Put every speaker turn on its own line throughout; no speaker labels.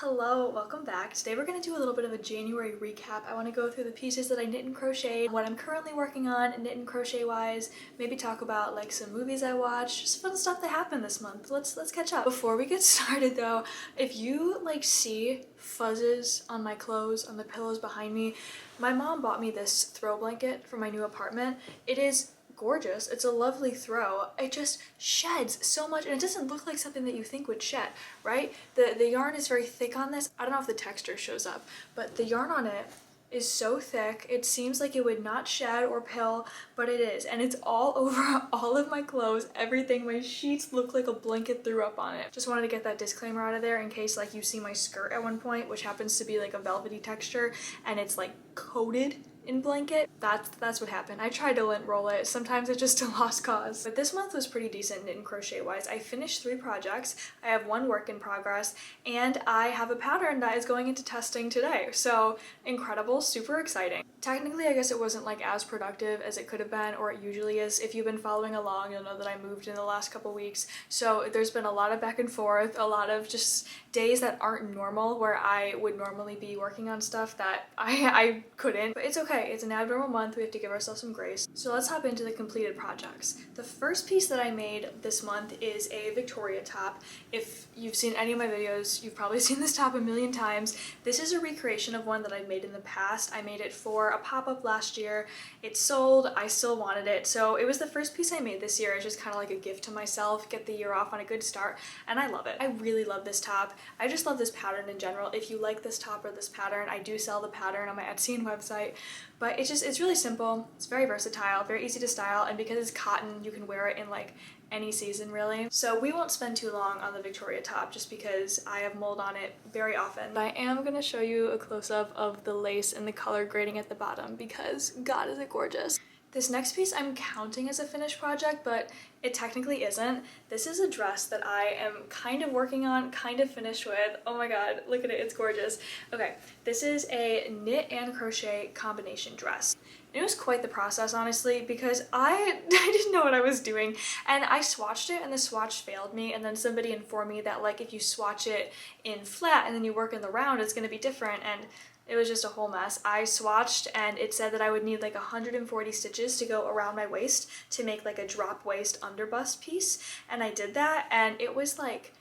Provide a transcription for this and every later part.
Hello, welcome back. Today we're going to do a little bit of a January recap. I want to go through the pieces that I knit and crocheted, what I'm currently working on knit and crochet wise, maybe talk about like some movies I watched, just fun stuff that happened this month. Let's catch up. Before we get started though, if you like see fuzzes on my clothes, on the pillows behind me, my mom bought me this throw blanket for my new apartment. It is gorgeous. It's a lovely throw. It just sheds so much and it doesn't look like something that you think would shed, right? The yarn is very thick on this. I don't know if the texture shows up, but the yarn on it is so thick. It seems like it would not shed or pill, but it is. And it's all over all of my clothes, everything. My sheets look like a blanket threw up on it. Just wanted to get that disclaimer out of there in case like you see my skirt at one point, which happens to be like a velvety texture and it's like coated in blanket. That's what happened. I tried to lint roll it. Sometimes it's just a lost cause. But this month was pretty decent knit and crochet wise. I finished 3 projects. I have 1 work in progress and I have a pattern that is going into testing today. So incredible, super exciting. Technically, I guess it wasn't like as productive as it could have been or it usually is. If you've been following along, you'll know that I moved in the last couple weeks. So there's been a lot of back and forth, a lot of just days that aren't normal where I would normally be working on stuff that I couldn't. But it's okay. It's an abnormal month. We have to give ourselves some grace. So let's hop into the completed projects. The first piece that I made this month is a Victoria top. If you've seen any of my videos, you've probably seen this top a million times. This is a recreation of one that I made in the past. I made it for a pop-up last year. It sold. I still wanted it. So it was the first piece I made this year. It's just kind of like a gift to myself, get the year off on a good start, and I love it. I really love this top. I just love this pattern in general. If you like this top or this pattern, I do sell the pattern on my Etsy website. But it's really simple, it's very versatile, very easy to style, and because it's cotton, you can wear it in like any season really. So we won't spend too long on the Victoria top just because I have mold on it very often. But I am gonna show you a close-up of the lace and the color grading at the bottom because God is it gorgeous. This next piece I'm counting as a finished project, but it technically isn't. This is a dress that I am kind of working on, kind of finished with. Oh my God, look at it, it's gorgeous. Okay, this is a knit and crochet combination dress. It was quite the process, honestly, because I didn't know what I was doing, and I swatched it and the swatch failed me, and then somebody informed me that like if you swatch it in flat and then you work in the round, it's gonna be different, and it was just a whole mess. I swatched and it said that I would need like 140 stitches to go around my waist to make like a drop waist underbust piece. And I did that and it was like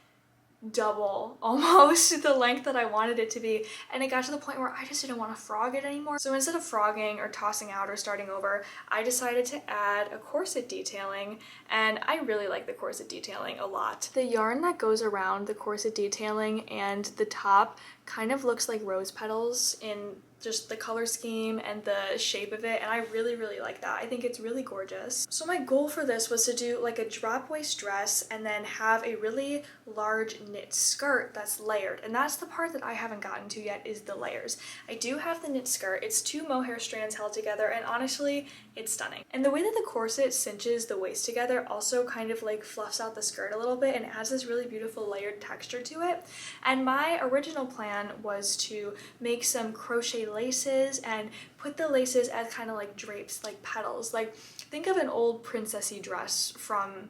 double almost the length that I wanted it to be, and it got to the point where I just didn't want to frog it anymore. So instead of frogging or tossing out or starting over, I decided to add a corset detailing, and I really like the corset detailing a lot. The yarn that goes around the corset detailing and the top kind of looks like rose petals in just the color scheme and the shape of it, and I really like that. I think it's really gorgeous. So my goal for this was to do like a drop waist dress and then have a really large knit skirt that's layered, and that's the part that I haven't gotten to yet, is the layers. I do have the knit skirt. It's 2 mohair strands held together, and honestly it's stunning. And the way that the corset cinches the waist together also kind of like fluffs out the skirt a little bit and adds this really beautiful layered texture to it. And my original plan was to make some crochet laces and put the laces as kind of like drapes, like petals. Like think of an old princessy dress from,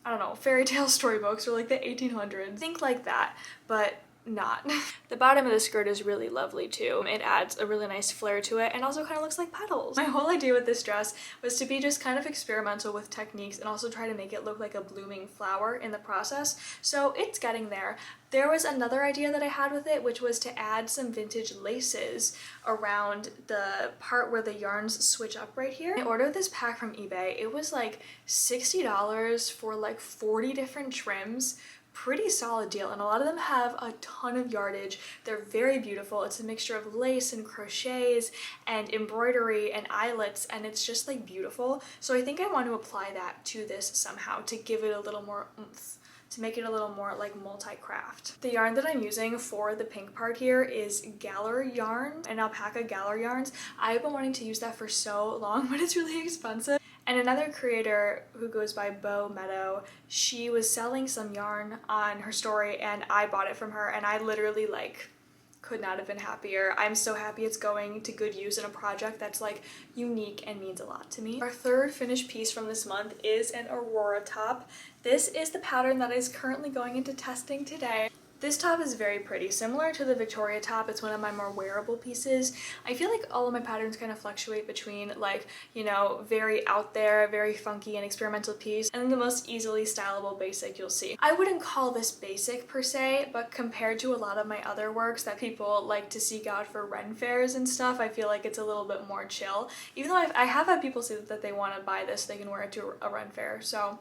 I don't know, fairy tale storybooks or like the 1800s. Think like that, but not. The bottom of the skirt is really lovely too. It adds a really nice flare to it and also kind of looks like petals. My whole idea with this dress was to be just kind of experimental with techniques and also try to make it look like a blooming flower in the process. So it's getting there. There was another idea that I had with it, which was to add some vintage laces around the part where the yarns switch up right here. I ordered this pack from eBay. It was like $60 for like 40 different trims. Pretty solid deal, and a lot of them have a ton of yardage. They're very beautiful. It's a mixture of lace and crochets and embroidery and eyelets, and it's just like beautiful. So I think I want to apply that to this somehow to give it a little more oomph, to make it a little more like multi-craft. The yarn that I'm using for the pink part here is Galler yarn and Alpaca Galler yarns. I've been wanting to use that for so long, but it's really expensive. And another creator who goes by Bo Meadow, she was selling some yarn on her story and I bought it from her, and I literally like could not have been happier. I'm so happy it's going to good use in a project that's like unique and means a lot to me. Our third finished piece from this month is an Aurora top. This is the pattern that is currently going into testing today. This top is very pretty. Similar to the Victoria top, it's one of my more wearable pieces. I feel like all of my patterns kind of fluctuate between like, you know, very out there, very funky and experimental piece, and then the most easily stylable basic you'll see. I wouldn't call this basic per se, but compared to a lot of my other works that people like to seek out for Ren fairs and stuff, I feel like it's a little bit more chill. Even though I have had people say that they want to buy this so they can wear it to a Ren fair, so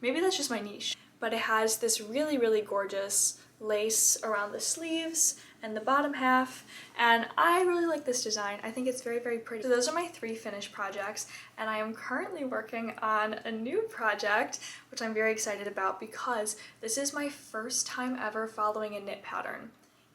maybe that's just my niche. But it has this really, really gorgeous lace around the sleeves and the bottom half, and I really like this design. I think it's very, very pretty. So those are my 3 finished projects, and I am currently working on a new project, which I'm very excited about because this is my first time ever following a knit pattern.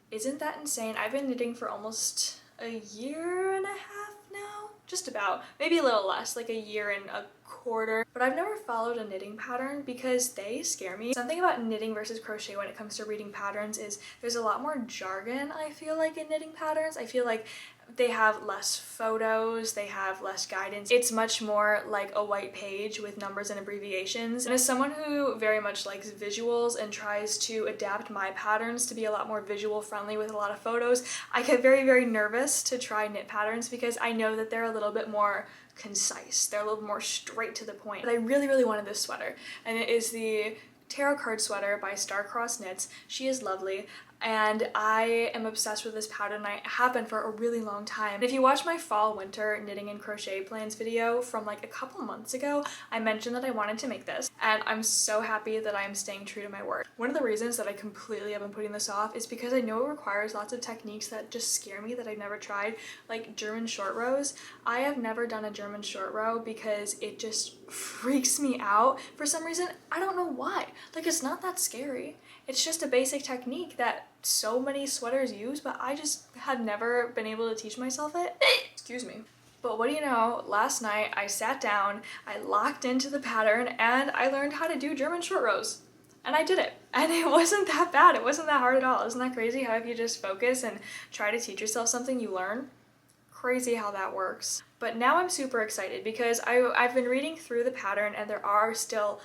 Isn't that insane? I've been knitting for almost a year and a half now, just about, maybe a little less, like a year and a quarter, but I've never followed a knitting pattern because they scare me. Something about knitting versus crochet when it comes to reading patterns is there's a lot more jargon, I feel like, in knitting patterns. I feel like they have less photos, they have less guidance. It's much more like a white page with numbers and abbreviations. And as someone who very much likes visuals and tries to adapt my patterns to be a lot more visual friendly with a lot of photos, I get very, very nervous to try knit patterns because I know that they're a little bit more concise. They're a little more straight to the point. But I really, really wanted this sweater, and it is the Tarot Card Sweater by Starcross Knits. She is lovely, and I am obsessed with this pattern, and I have been for a really long time. If you watch my fall winter knitting and crochet plans video from like a couple months ago, I mentioned that I wanted to make this, and I'm so happy that I'm staying true to my word. One of the reasons that I completely have been putting this off is because I know it requires lots of techniques that just scare me that I've never tried, like German short rows. I have never done a German short row because it just freaks me out for some reason. I don't know why. Like, it's not that scary. It's just a basic technique that so many sweaters use, but I just have never been able to teach myself it. Excuse me. But what do you know, last night I sat down, I locked into the pattern, and I learned how to do German short rows. And I did it. And it wasn't that bad. It wasn't that hard at all. Isn't that crazy how if you just focus and try to teach yourself something, you learn? Crazy how that works. But now I'm super excited because I've been reading through the pattern, and there are still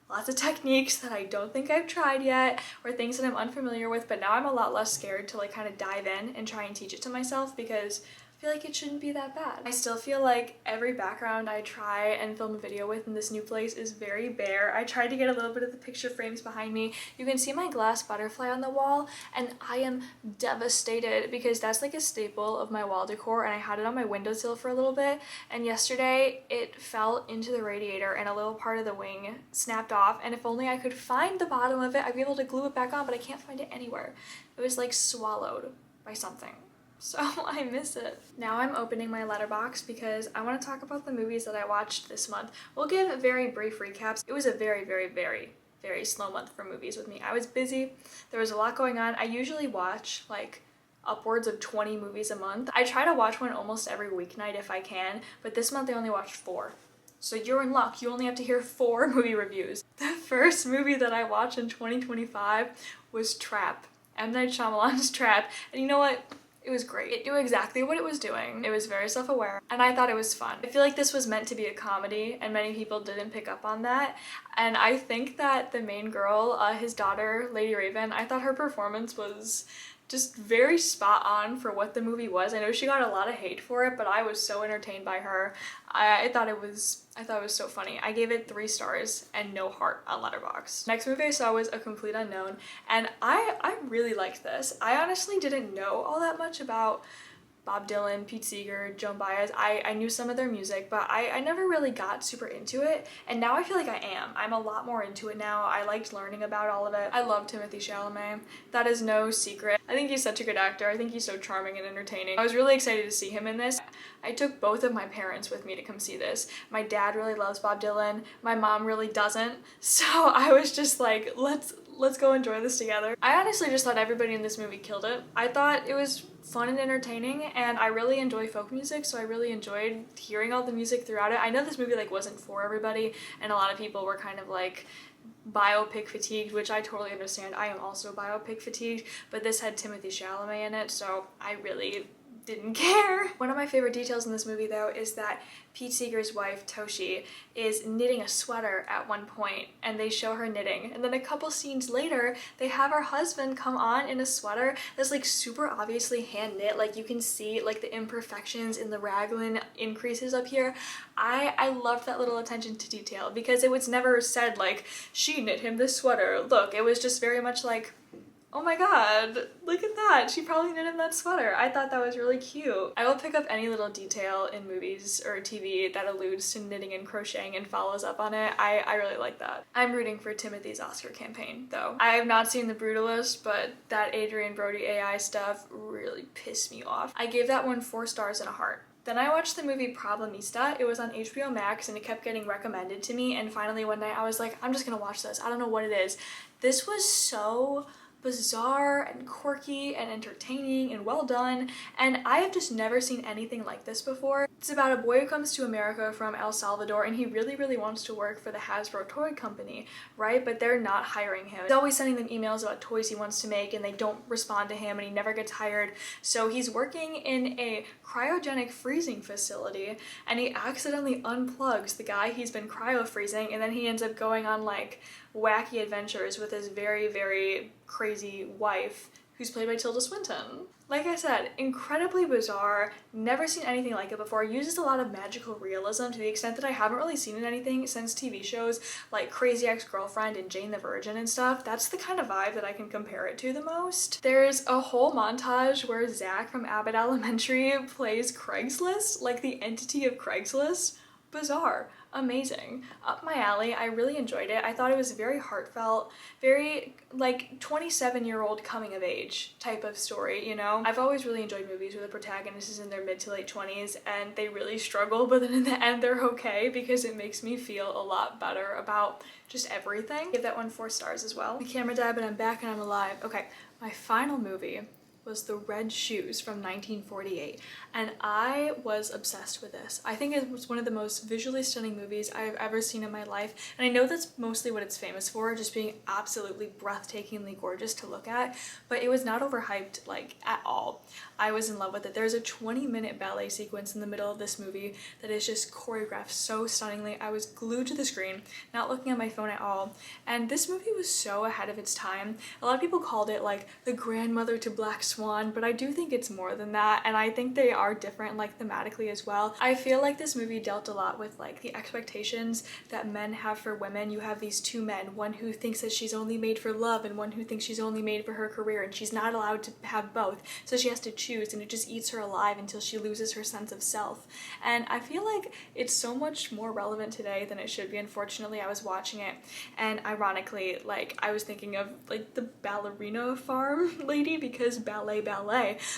lots of techniques that I don't think I've tried yet, or things that I'm unfamiliar with, but now I'm a lot less scared to like kind of dive in and try and teach it to myself because I feel like it shouldn't be that bad. I still feel like every background I try and film a video with in this new place is very bare. I tried to get a little bit of the picture frames behind me. You can see my glass butterfly on the wall, and I am devastated because that's like a staple of my wall decor, and I had it on my windowsill for a little bit, and yesterday it fell into the radiator and a little part of the wing snapped off, and if only I could find the bottom of it, I'd be able to glue it back on, but I can't find it anywhere. It was like swallowed by something. So I miss it. Now I'm opening my letterbox because I want to talk about the movies that I watched this month. We'll give very brief recaps. It was a very, very, very, very slow month for movies with me. I was busy. There was a lot going on. I usually watch like upwards of 20 movies a month. I try to watch one almost every weeknight if I can, but this month I only watched 4. So you're in luck. You only have to hear 4 movie reviews. The first movie that I watched in 2025 was Trap. M. Night Shyamalan's Trap. And you know what? It was great. It knew exactly what it was doing. It was very self-aware, and I thought it was fun. I feel like this was meant to be a comedy, and many people didn't pick up on that. And I think that the main girl, his daughter, Lady Raven, I thought her performance was just very spot on for what the movie was. I know she got a lot of hate for it, but I was so entertained by her. I thought it was so funny. I gave it 3 stars and no heart on Letterboxd. Next movie I saw was A Complete Unknown, and I really liked this. I honestly didn't know all that much about Bob Dylan, Pete Seeger, Joan Baez. I knew some of their music, but I never really got super into it, and now I feel like I am. I'm a lot more into it now. I liked learning about all of it. I love Timothée Chalamet. That is no secret. I think he's such a good actor. I think he's so charming and entertaining. I was really excited to see him in this. I took both of my parents with me to come see this. My dad really loves Bob Dylan. My mom really doesn't. So I was just like, let's go enjoy this together. I honestly just thought everybody in this movie killed it. I thought it was fun and entertaining, and I really enjoy folk music, so I really enjoyed hearing all the music throughout it. I know this movie like wasn't for everybody, and a lot of people were kind of like biopic fatigued, which I totally understand. I am also biopic fatigued, but this had Timothée Chalamet in it, so I really didn't care. One of my favorite details in this movie though is that Pete Seeger's wife, Toshi, is knitting a sweater at one point and they show her knitting. And then a couple scenes later, they have her husband come on in a sweater that's like super obviously hand knit. Like you can see like the imperfections in the raglan increases up here. I loved that little attention to detail because it was never said like, she knit him this sweater. Look, it was just very much like, oh my god, look at that. She probably knit him that sweater. I thought that was really cute. I will pick up any little detail in movies or TV that alludes to knitting and crocheting and follows up on it. I really like that. I'm rooting for Timothy's Oscar campaign though. I have not seen The Brutalist, but that Adrian Brody AI stuff really pissed me off. I gave that one 4 stars and a heart. Then I watched the movie Problemista. It was on HBO Max and it kept getting recommended to me, and finally one night I was like, I'm just gonna watch this. I don't know what it is. This was so bizarre and quirky and entertaining and well done, and I have just never seen anything like this before. It's about a boy who comes to America from El Salvador and he really wants to work for the Hasbro toy company, right? But they're not hiring him. He's always sending them emails about toys he wants to make and they don't respond to him and he never gets hired. So he's working in a cryogenic freezing facility and he accidentally unplugs the guy he's been cryo freezing, and then he ends up going on like wacky adventures with his very crazy wife, who's played by Tilda Swinton. Like I said, incredibly bizarre, never seen anything like it before. It uses a lot of magical realism to the extent that I haven't really seen in anything since TV shows like Crazy Ex-Girlfriend and Jane the Virgin and stuff. That's the kind of vibe that I can compare it to the most. There's a whole montage where Zach from Abbott Elementary plays Craigslist, like the entity of Craigslist. Bizarre. Amazing. Up my alley. I really enjoyed it. I thought it was very heartfelt, very like 27-year-old coming of age type of story, you know? I've always really enjoyed movies where the protagonist is in their mid to late 20s and they really struggle, but then in the end they're okay, because it makes me feel a lot better about just everything. Give that one 4 stars as well. The camera died, but I'm back and I'm alive. Okay, my final movie was The Red Shoes from 1948, and I was obsessed with this. I think it was one of the most visually stunning movies I've ever seen in my life, and I know that's mostly what it's famous for, just being absolutely breathtakingly gorgeous to look at, but it was not overhyped like at all. I was in love with it. There's a 20-minute ballet sequence in the middle of this movie that is just choreographed so stunningly. I was glued to the screen, not looking at my phone at all, and this movie was so ahead of its time. A lot of people called it like the grandmother to Black Swan, but I do think it's more than that, and I think they are different like thematically as well. I feel like this movie dealt a lot with like the expectations that men have for women. You have these 2 men, one who thinks that she's only made for love and one who thinks she's only made for her career, and she's not allowed to have both, so she has to choose, and it just eats her alive until she loses her sense of self. And I feel like it's so much more relevant today than it should be. Unfortunately, I was watching it and ironically, like, I was thinking of like the ballerina farm lady, because ballet,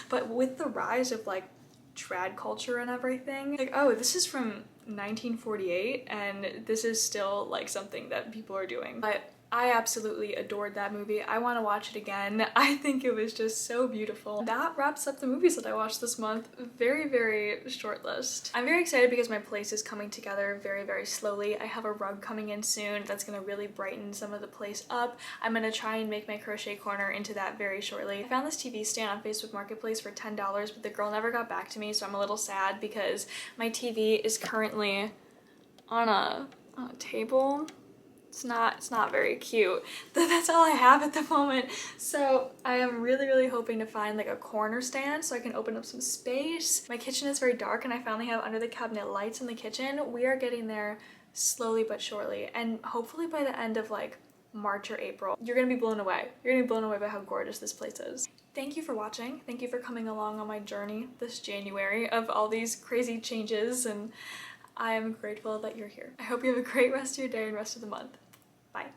but with the rise of like trad culture and everything, like, oh, this is from 1948 and this is still like something that people are doing. But I absolutely adored that movie. I want to watch it again. I think it was just so beautiful. That wraps up the movies that I watched this month. Very short list. I'm very excited because my place is coming together very slowly. I have a rug coming in soon that's gonna really brighten some of the place up. I'm gonna try and make my crochet corner into that very shortly. I found this TV stand on Facebook Marketplace for $10, but the girl never got back to me, so I'm a little sad because my TV is currently on a table. It's not very cute. That's all I have at the moment. So I am really hoping to find like a corner stand so I can open up some space. My kitchen is very dark and I finally have under the cabinet lights in the kitchen. We are getting there slowly but surely, and hopefully by the end of like March or April, you're gonna be blown away. You're gonna be blown away by how gorgeous this place is. Thank you for watching. Thank you for coming along on my journey this January of all these crazy changes, and I am grateful that you're here. I hope you have a great rest of your day and rest of the month. Bye.